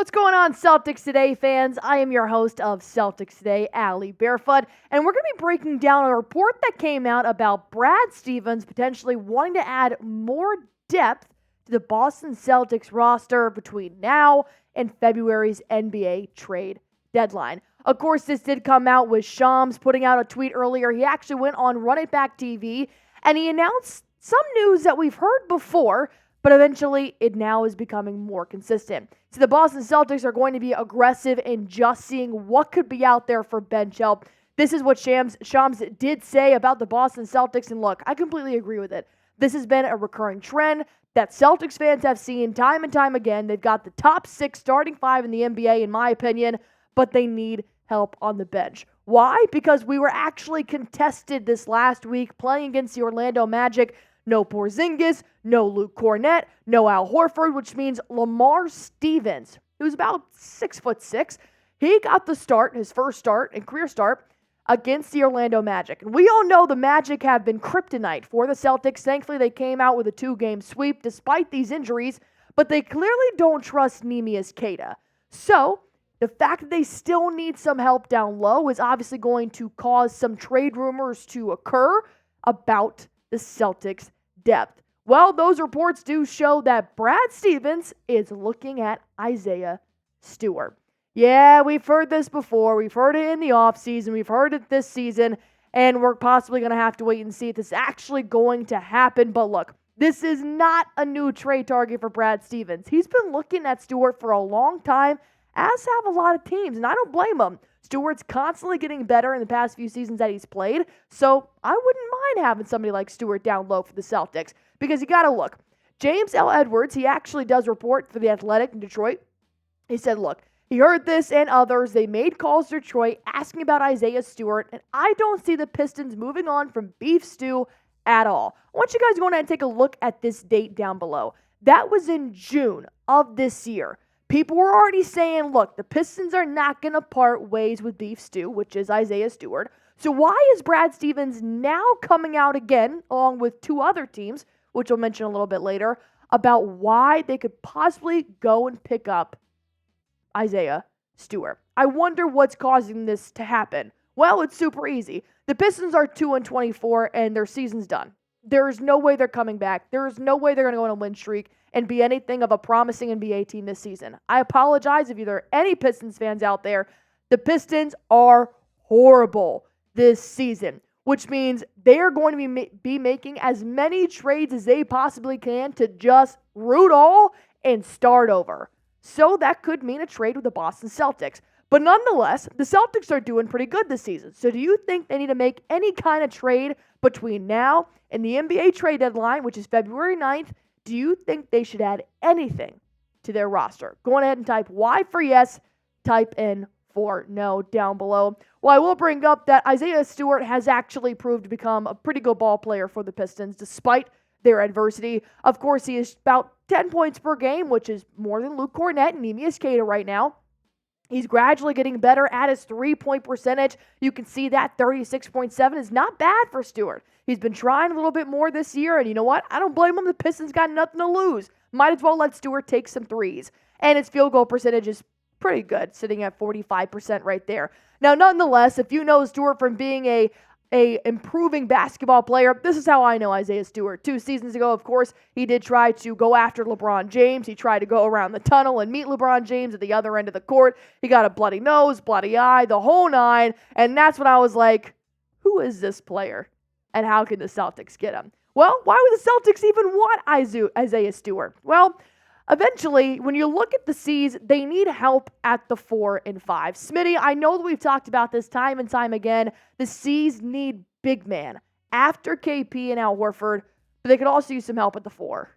What's going on, Celtics Today fans? I am your host of Celtics Today, Allie Barefoot, and we're going to be breaking down a report that came out about Brad Stevens potentially wanting to add more depth to the Boston Celtics roster between now and February's NBA trade deadline. Of course, this did come out with Shams putting out a tweet earlier. He actually went on Run It Back TV, and he announced some news that we've heard before, but eventually it now is becoming more consistent. So the Boston Celtics are going to be aggressive in just seeing what could be out there for bench help. This is what Shams did say about the Boston Celtics, and look, I completely agree with it. This has been a recurring trend that Celtics fans have seen time and time again. They've got the top 6 starting 5 in the NBA, in my opinion, but they need help on the bench. Why? Because we were actually contested this last week playing against the Orlando Magic. No Porzingis, no Luke Cornett, no Al Horford, which means Lamar Stevens, who's about 6'6", he got the start, his first start and career start, against the Orlando Magic. And we all know the Magic have been kryptonite for the Celtics. Thankfully, they came out with a 2-game sweep despite these injuries, but they clearly don't trust Neemias Queta. So, the fact that they still need some help down low is obviously going to cause some trade rumors to occur about the Celtics' depth. Well, those reports do show that Brad Stevens is looking at Isaiah Stewart. Yeah, we've heard this before. We've heard it in the offseason. We've heard it this season. And we're possibly going to have to wait and see if this is actually going to happen. But look, this is not a new trade target for Brad Stevens. He's been looking at Stewart for a long time, as have a lot of teams. And I don't blame him. Stewart's constantly getting better in the past few seasons that he's played, so I wouldn't mind having somebody like Stewart down low for the Celtics, because you got to look. James L. Edwards, he actually does report for The Athletic in Detroit. He said, look, he heard this and others. They made calls to Detroit asking about Isaiah Stewart, and I don't see the Pistons moving on from Beef Stew at all. I want you guys to go ahead and take a look at this date down below. That was in June of this year. People were already saying, look, the Pistons are not going to part ways with Beef Stew, which is Isaiah Stewart. So why is Brad Stevens now coming out again, along with 2 other teams, which I'll mention a little bit later, about why they could possibly go and pick up Isaiah Stewart? I wonder what's causing this to happen. Well, it's super easy. The Pistons are 2-24, and their season's done. There is no way they're coming back. There is no way they're going to go on a win streak and be anything of a promising NBA team this season. I apologize if there are any Pistons fans out there. The Pistons are horrible this season, which means they are going to be making as many trades as they possibly can to just root all and start over. So that could mean a trade with the Boston Celtics. But nonetheless, the Celtics are doing pretty good this season. So do you think they need to make any kind of trade between now and the NBA trade deadline, which is February 9th? Do you think they should add anything to their roster? Go ahead and type Y for yes, type in for no down below. Well, I will bring up that Isaiah Stewart has actually proved to become a pretty good ball player for the Pistons, despite their adversity. Of course, he is about 10 points per game, which is more than Luke Cornett and Neemias Queta right now. He's gradually getting better at his 3-point percentage. You can see that 36.7 is not bad for Stewart. He's been trying a little bit more this year, and you know what? I don't blame him. The Pistons got nothing to lose. Might as well let Stewart take some threes. And his field goal percentage is pretty good, sitting at 45% right there. Now, nonetheless, if you know Stewart from being a improving basketball player, this is how I know Isaiah Stewart. 2 seasons ago, of course, he did try to go after LeBron James. He tried to go around the tunnel and meet LeBron James at the other end of the court. He got a bloody nose, bloody eye, the whole 9, and that's when I was like, who is this player? And how can the Celtics get him? Well, why would the Celtics even want Isaiah Stewart? Well, eventually, when you look at the C's, they need help at the 4 and 5. Smitty, I know that we've talked about this time and time again. The C's need big man after KP and Al Horford, but they could also use some help at the 4.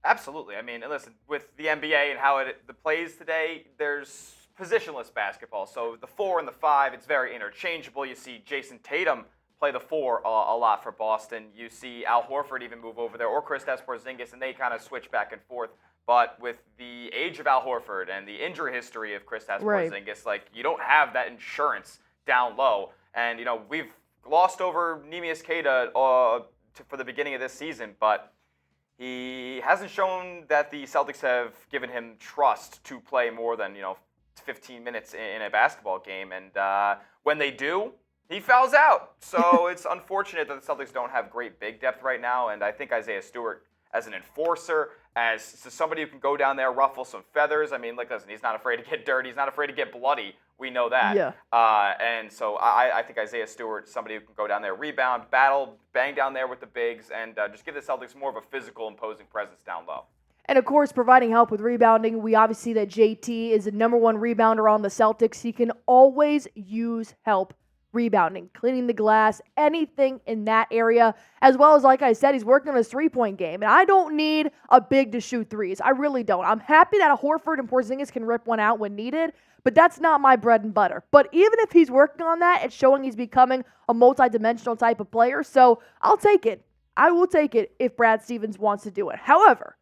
Absolutely. I mean, listen, with the NBA and how it plays today, there's positionless basketball. So the 4 and the 5, it's very interchangeable. You see Jason Tatum play the 4 a lot for Boston. You see Al Horford even move over there, or Kristaps Porzingis, and they kind of switch back and forth. But with the age of Al Horford and the injury history of Kristaps Porzingis, like, you don't have that insurance down low. And, you know, we've glossed over Neemias Queta for the beginning of this season, but he hasn't shown that the Celtics have given him trust to play more than 15 minutes in a basketball game, and when they do, he fouls out. So it's unfortunate that the Celtics don't have great big depth right now, and I think Isaiah Stewart, as an enforcer, as somebody who can go down there, ruffle some feathers. I mean, listen, he's not afraid to get dirty. He's not afraid to get bloody. We know that. Yeah. And so I think Isaiah Stewart, somebody who can go down there, rebound, battle, bang down there with the bigs, and just give the Celtics more of a physical, imposing presence down low. And, of course, providing help with rebounding. We obviously see that JT is the number one rebounder on the Celtics. He can always use help rebounding, cleaning the glass, anything in that area, as well as, like I said, he's working on his three-point game. And I don't need a big to shoot threes. I really don't. I'm happy that Horford and Porzingis can rip one out when needed, but that's not my bread and butter. But even if he's working on that, it's showing he's becoming a multi-dimensional type of player, so I'll take it. I will take it if Brad Stevens wants to do it. However,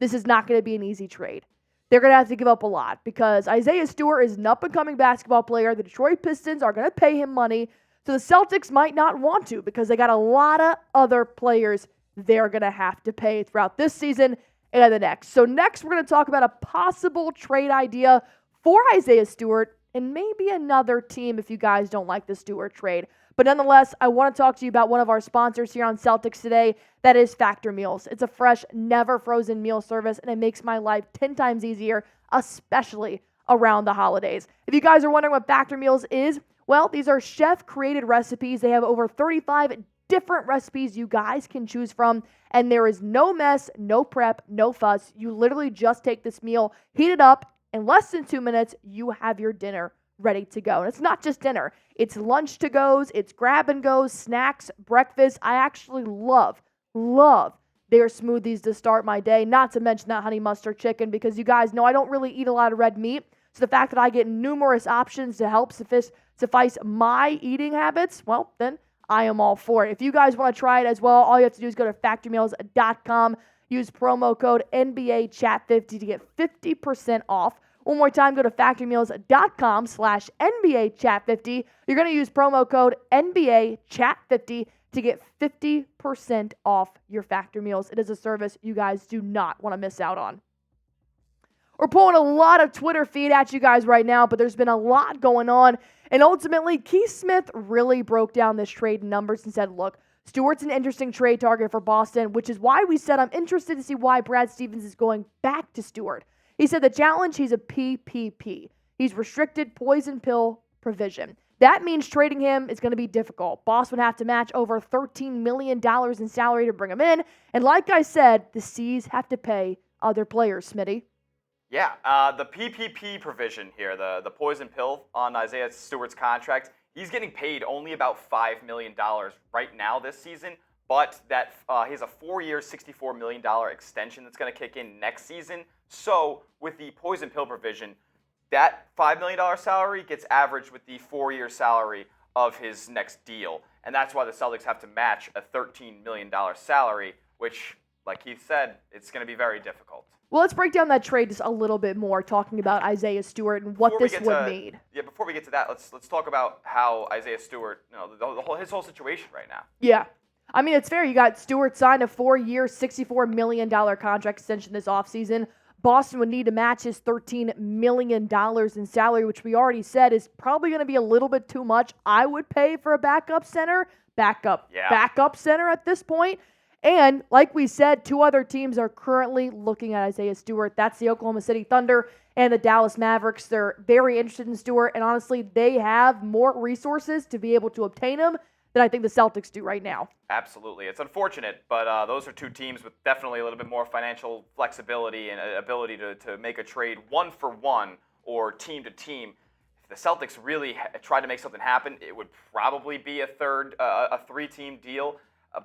this is not going to be an easy trade. They're going to have to give up a lot because Isaiah Stewart is an up-and-coming basketball player. The Detroit Pistons are going to pay him money, so the Celtics might not want to because they got a lot of other players they're going to have to pay throughout this season and the next. So next, we're going to talk about a possible trade idea for Isaiah Stewart and maybe another team if you guys don't like the Stewart trade. But nonetheless, I want to talk to you about one of our sponsors here on Celtics Today. That is Factor Meals. It's a fresh, never frozen meal service, and it makes my life 10 times easier, especially around the holidays. If you guys are wondering what Factor Meals is, well, these are chef-created recipes. They have over 35 different recipes you guys can choose from, and there is no mess, no prep, no fuss. You literally just take this meal, heat it up, in less than 2 minutes, you have your dinner ready to go. And it's not just dinner. It's lunch to goes, it's grab and goes, snacks, breakfast. I actually love their smoothies to start my day, not to mention that honey mustard chicken, because you guys know I don't really eat a lot of red meat. So the fact that I get numerous options to help suffice my eating habits, well, then I am all for it. If you guys want to try it as well, all you have to do is go to factormeals.com, use promo code NBAChat50 to get 50% off. One more time, go to factormeals.com/NBAChat50. You're going to use promo code NBAChat50 to get 50% off your Factor Meals. It is a service you guys do not want to miss out on. We're pulling a lot of Twitter feed at you guys right now, but there's been a lot going on. And ultimately, Keith Smith really broke down this trade in numbers and said, look, Stewart's an interesting trade target for Boston, which is why we said I'm interested to see why Brad Stevens is going back to Stewart. He said the challenge, he's a PPP. He's restricted poison pill provision. That means trading him is going to be difficult. Boston would have to match over $13 million in salary to bring him in. And like I said, the C's have to pay other players, Smitty. Yeah, the PPP provision here, the poison pill on Isaiah Stewart's contract, he's getting paid only about $5 million right now this season, but that he has a 4-year, $64 million extension that's going to kick in next season. So with the poison pill provision, that $5 million salary gets averaged with the 4-year salary of his next deal. And that's why the Celtics have to match a $13 million salary, which, like Keith said, it's going to be very difficult. Well, let's break down that trade just a little bit more, talking about Isaiah Stewart and what this would mean. Yeah, before we get to that, let's talk about how Isaiah Stewart, his whole situation right now. Yeah. I mean, it's fair. You got Stewart signed a 4-year, $64 million contract extension this offseason. Boston would need to match his $13 million in salary, which we already said is probably going to be a little bit too much. I would pay for a backup center, backup center at this point. And like we said, 2 other teams are currently looking at Isaiah Stewart. That's the Oklahoma City Thunder and the Dallas Mavericks. They're very interested in Stewart, and honestly, they have more resources to be able to obtain him than I think the Celtics do right now. Absolutely. It's unfortunate, but those are 2 teams with definitely a little bit more financial flexibility and ability to make a trade 1-for-1 or team to team. If the Celtics really tried to make something happen, it would probably be a 3-team deal.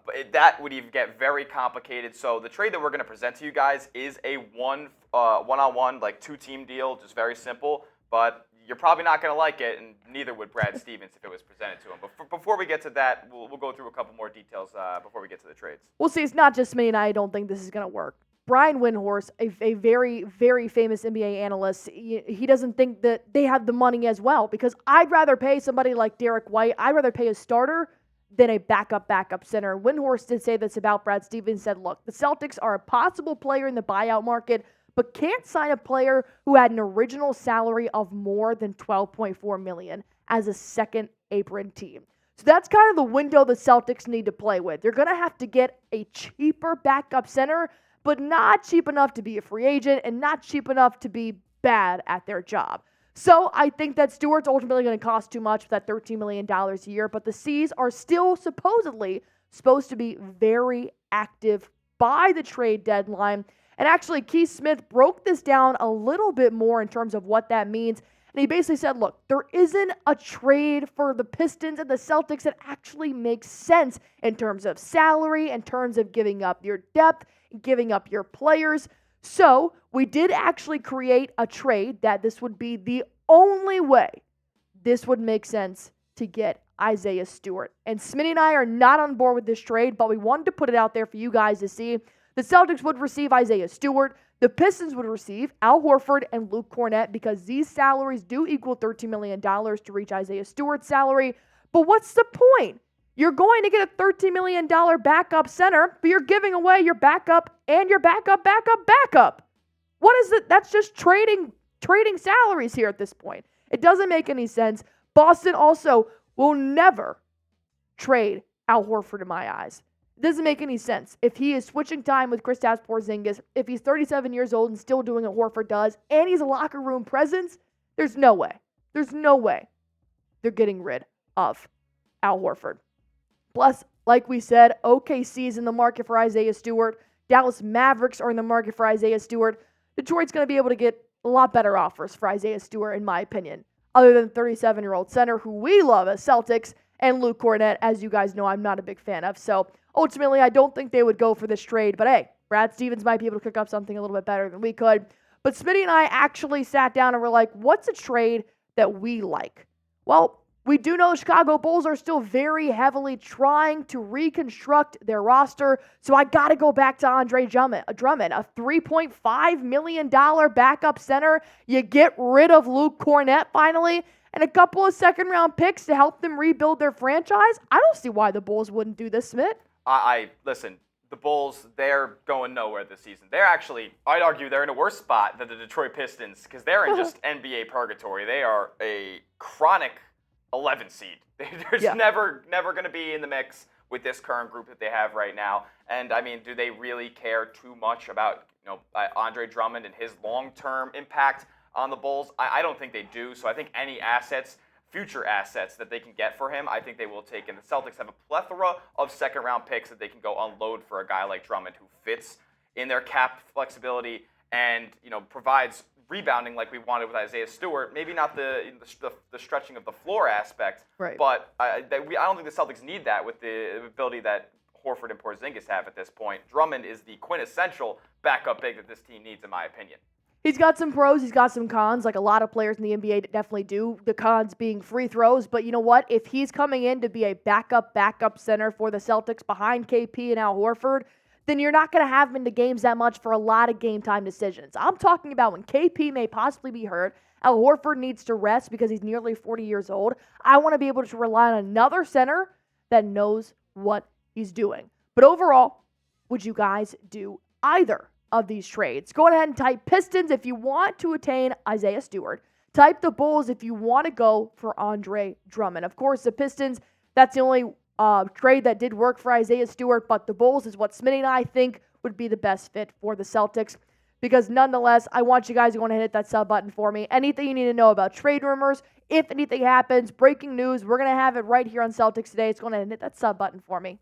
But that would even get very complicated. So the trade that we're going to present to you guys is a one-on-one, like 2-team deal, just very simple. But you're probably not going to like it, and neither would Brad Stevens if it was presented to him. But before we get to that, we'll go through a couple more details before we get to the trades. Well, see, it's not just me and I don't think this is going to work. Brian Windhorst, a very, very famous NBA analyst, he doesn't think that they have the money as well, because I'd rather pay somebody like Derek White, I'd rather pay a starter than a backup center. Windhorst did say this about Brad Stevens, said, look, the Celtics are a possible player in the buyout market, but can't sign a player who had an original salary of more than $12.4 million as a second apron team. So that's kind of the window the Celtics need to play with. They're going to have to get a cheaper backup center, but not cheap enough to be a free agent and not cheap enough to be bad at their job. So I think that Stewart's ultimately going to cost too much for that $13 million a year, but the C's are still supposedly supposed to be very active by the trade deadline. And actually, Keith Smith broke this down a little bit more in terms of what that means. And he basically said, look, there isn't a trade for the Pistons and the Celtics that actually makes sense in terms of salary, in terms of giving up your depth, giving up your players. So we did actually create a trade that this would be the only way this would make sense to get Isaiah Stewart. And Smitty and I are not on board with this trade, but we wanted to put it out there for you guys to see. The Celtics would receive Isaiah Stewart. The Pistons would receive Al Horford and Luke Cornett because these salaries do equal $13 million to reach Isaiah Stewart's salary. But what's the point? You're going to get a $13 million backup center, but you're giving away your backup and your backup. What is it? That's just trading salaries here at this point. It doesn't make any sense. Boston also will never trade Al Horford in my eyes. It doesn't make any sense. If he is switching time with Kristaps Porzingis, if he's 37 years old and still doing what Horford does, and he's a locker room presence, there's no way they're getting rid of Al Horford. Plus, like we said, OKC is in the market for Isaiah Stewart. Dallas Mavericks are in the market for Isaiah Stewart. Detroit's going to be able to get a lot better offers for Isaiah Stewart, in my opinion, other than 37-year-old center who we love as Celtics, and Luke Cornett, as you guys know, I'm not a big fan of. So ultimately, I don't think they would go for this trade. But hey, Brad Stevens might be able to cook up something a little bit better than we could. But Smitty and I actually sat down and were like, what's a trade that we like? Well, we do know the Chicago Bulls are still very heavily trying to reconstruct their roster. So I got to go back to Andre Drummond, a $3.5 million backup center. You get rid of Luke Cornett finally, and a couple of second-round picks to help them rebuild their franchise. I don't see why the Bulls wouldn't do this, Smith. Listen, the Bulls, they're going nowhere this season. They're actually, I'd argue, they're in a worse spot than the Detroit Pistons because they're in just NBA purgatory. They are a chronic 11 seed. They're just never going to be in the mix with this current group that they have right now. And, I mean, do they really care too much about, Andre Drummond and his long-term impact on the Bulls? I don't think they do. So I think any future assets that they can get for him, I think they will take. And the Celtics have a plethora of second-round picks that they can go unload for a guy like Drummond who fits in their cap flexibility and, provides rebounding like we wanted with Isaiah Stewart. Maybe not the stretching of the floor aspect, right. But I don't think the Celtics need that with the ability that Horford and Porzingis have at this point. Drummond is the quintessential backup big that this team needs, in my opinion. He's got some pros, he's got some cons, like a lot of players in the NBA definitely do. The cons being free throws, but you know what? If he's coming in to be a backup center for the Celtics behind KP and Al Horford, then you're not going to have him into games that much for a lot of game time decisions. I'm talking about when KP may possibly be hurt, Al Horford needs to rest because he's nearly 40 years old. I want to be able to rely on another center that knows what he's doing. But overall, would you guys do either of these trades? Go ahead and type Pistons if you want to attain Isaiah Stewart. Type the Bulls if you want to go for Andre Drummond. Of course, the Pistons, that's the only trade that did work for Isaiah Stewart, but the Bulls is what Smitty and I think would be the best fit for the Celtics. Because nonetheless, I want you guys to go ahead and hit that sub button for me. Anything you need to know about trade rumors, if anything happens, breaking news, we're going to have it right here on Celtics Today. It's going to hit that sub button for me.